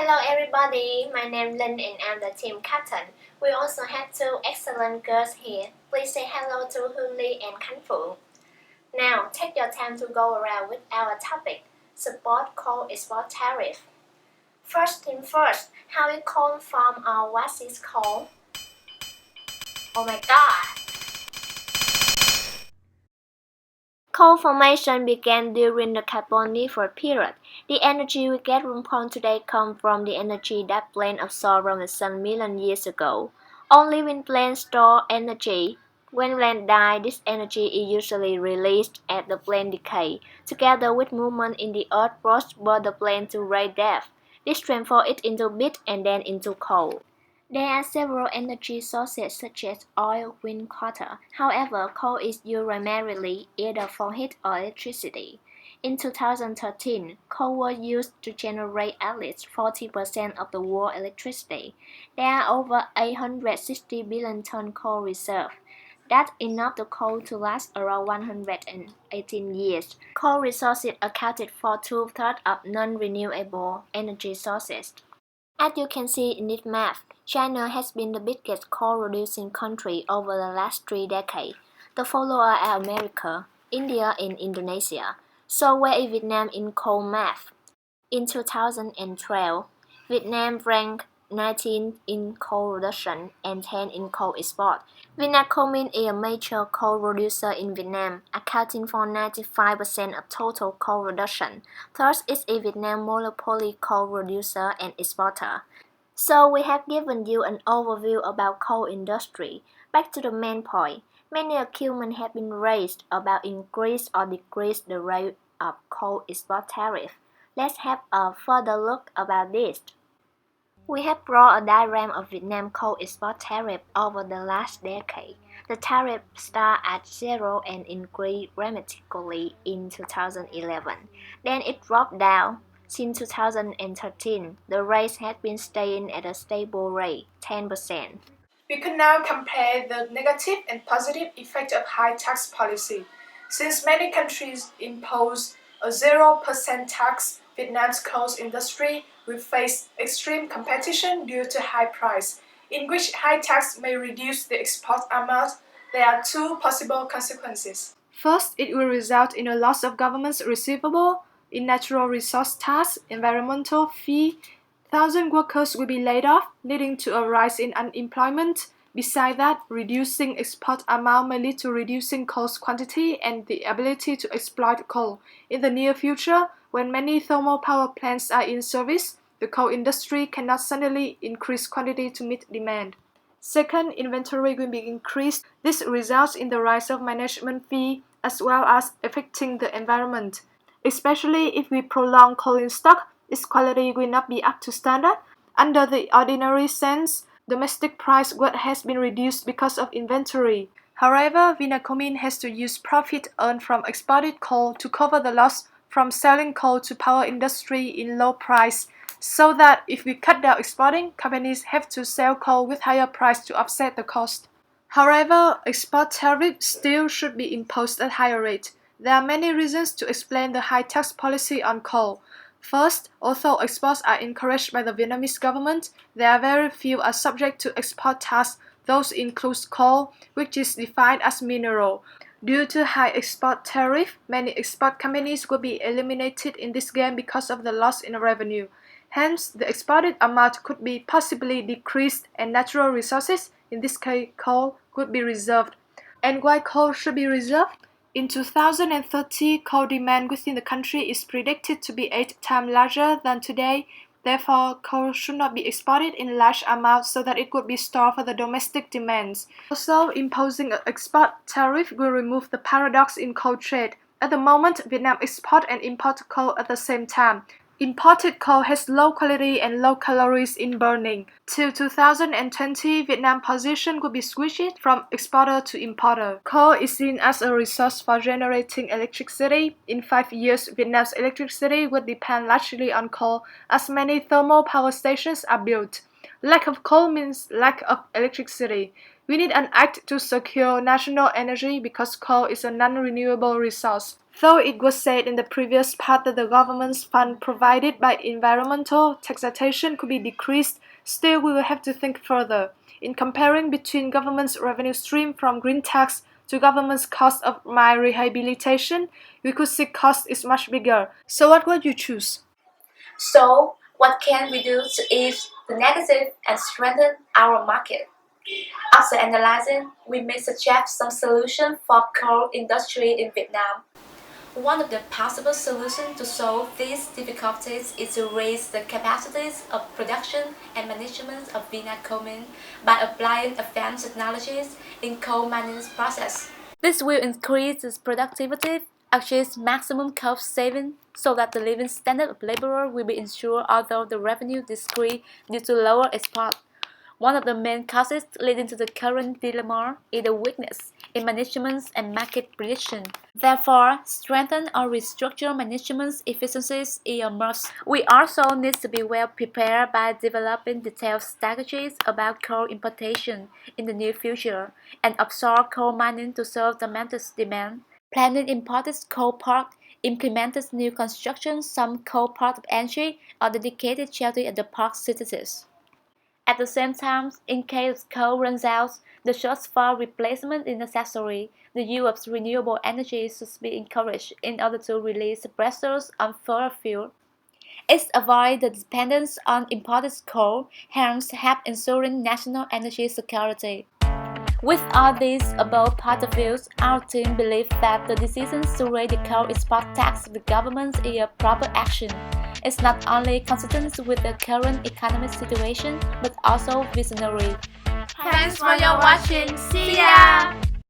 Hello everybody, my name is Lynn and I'm the team captain. We also have two excellent girls here. Please say hello to Hương Ly and Khánh Phượng. Now, take your time to go around with our topic, support coal export tariff. First thing first, how is coal from or what is coal? Oh my god! Coal formation began during the Carboniferous period. The energy we get from coal today comes from the energy that plants absorbed from the sun million years ago. Only when plants store energy. When plants die, this energy is usually released as the plant decay, together with movement in the earth force burn the plant to raise depth. This transforms it into bit and then into coal. There are several energy sources such as oil, wind, water. However, coal is used primarily either for heat or electricity. In 2013, coal was used to generate at least 40% of the world's electricity. There are over 860 billion ton coal reserves. That's enough the coal to last around 118 years. Coal resources accounted for 2/3 of non-renewable energy sources. As you can see in this map, China has been the biggest coal-producing country over the last 3 decades. The followers are America, India, and Indonesia. So where is Vietnam in coal map? In 2012, Vietnam ranked 19th in coal production and 10th in coal export. Vietnam is a major coal producer in Vietnam, accounting for 95% of total coal production. Thus, it's a Vietnam monopoly coal producer and exporter. So we have given you an overview about coal industry. Back to the main point. Many arguments have been raised about increase or decrease the rate of coal export tariff. Let's have a further look about this. We have brought a diagram of Vietnam coal export tariff over the last decade. The tariff started at zero and increased dramatically in 2011. Then it dropped down. Since 2013, the rate has been staying at a stable rate, 10%. We can now compare the negative and positive effect of high tax policy. Since many countries impose a 0% tax, Vietnam's coal industry will face extreme competition due to high price, in which high tax may reduce the export amount. There are two possible consequences. First, it will result in a loss of government's receivable in natural resource tax, environmental fee. Thousands of workers will be laid off, leading to a rise in unemployment. Besides that, reducing export amount may lead to reducing coal's quantity and the ability to exploit coal. In the near future, when many thermal power plants are in service, the coal industry cannot suddenly increase quantity to meet demand. Second, inventory will be increased. This results in the rise of management fee as well as affecting the environment. Especially if we prolong coal in stock, its quality will not be up to standard. Under the ordinary sense, domestic price has been reduced because of inventory. However, Vietnam has to use profit earned from exported coal to cover the loss from selling coal to power industry in low price, so that if we cut down exporting, companies have to sell coal with higher price to offset the cost. However, export tariff still should be imposed at higher rate. There are many reasons to explain the high tax policy on coal. First, although exports are encouraged by the Vietnamese government, there are very few are subject to export tax. Those include coal, which is defined as mineral. Due to high export tariff, many export companies will be eliminated in this game because of the loss in revenue. Hence, the exported amount could be possibly decreased and natural resources, in this case coal, could be reserved. And why coal should be reserved? In 2030, coal demand within the country is predicted to be 8 times larger than today. Therefore, coal should not be exported in large amounts so that it could be stored for the domestic demands. Also, imposing an export tariff will remove the paradox in coal trade. At the moment, Vietnam exports and imports coal at the same time. Imported coal has low quality and low calories in burning. Till 2020, Vietnam's position would be switched from exporter to importer. Coal is seen as a resource for generating electricity. In 5 years, Vietnam's electricity would depend largely on coal, as many thermal power stations are built. Lack of coal means lack of electricity. We need an act to secure national energy because coal is a non-renewable resource. Though it was said in the previous part that the government's fund provided by environmental taxation could be decreased, still we will have to think further. In comparing between government's revenue stream from green tax to government's cost of mine rehabilitation, we could see cost is much bigger. So what would you choose? So, what can we do to ease the negative and strengthen our market? After analyzing, we may suggest some solution for coal industry in Vietnam. One of the possible solutions to solve these difficulties is to raise the capacities of production and management of Vietnam coal mine by applying advanced technologies in coal mining process. This will increase its productivity, achieve maximum cost saving, so that the living standard of laborer will be ensured although the revenue decrease due to lower export. One of the main causes leading to the current dilemma is the weakness in management and market prediction. Therefore, strengthen or restructure management efficiencies is a must. We also need to be well prepared by developing detailed strategies about coal importation in the near future and absorb coal mining to serve domestic demand. Planning imported coal park, implemented new construction, some coal port of entry, or dedicated shelter at the park cities. At the same time, in case coal runs out, the shortfall replacement is necessary. The use of renewable energy should be encouraged in order to release pressures on fossil fuel. It avoids the dependence on imported coal, hence help ensuring national energy security. With all these above point of views, our team believes that the decision to raise the coal export tax of the government is a proper action. It's not only consistent with the current economic situation, but also visionary. Thanks for your watching. See ya!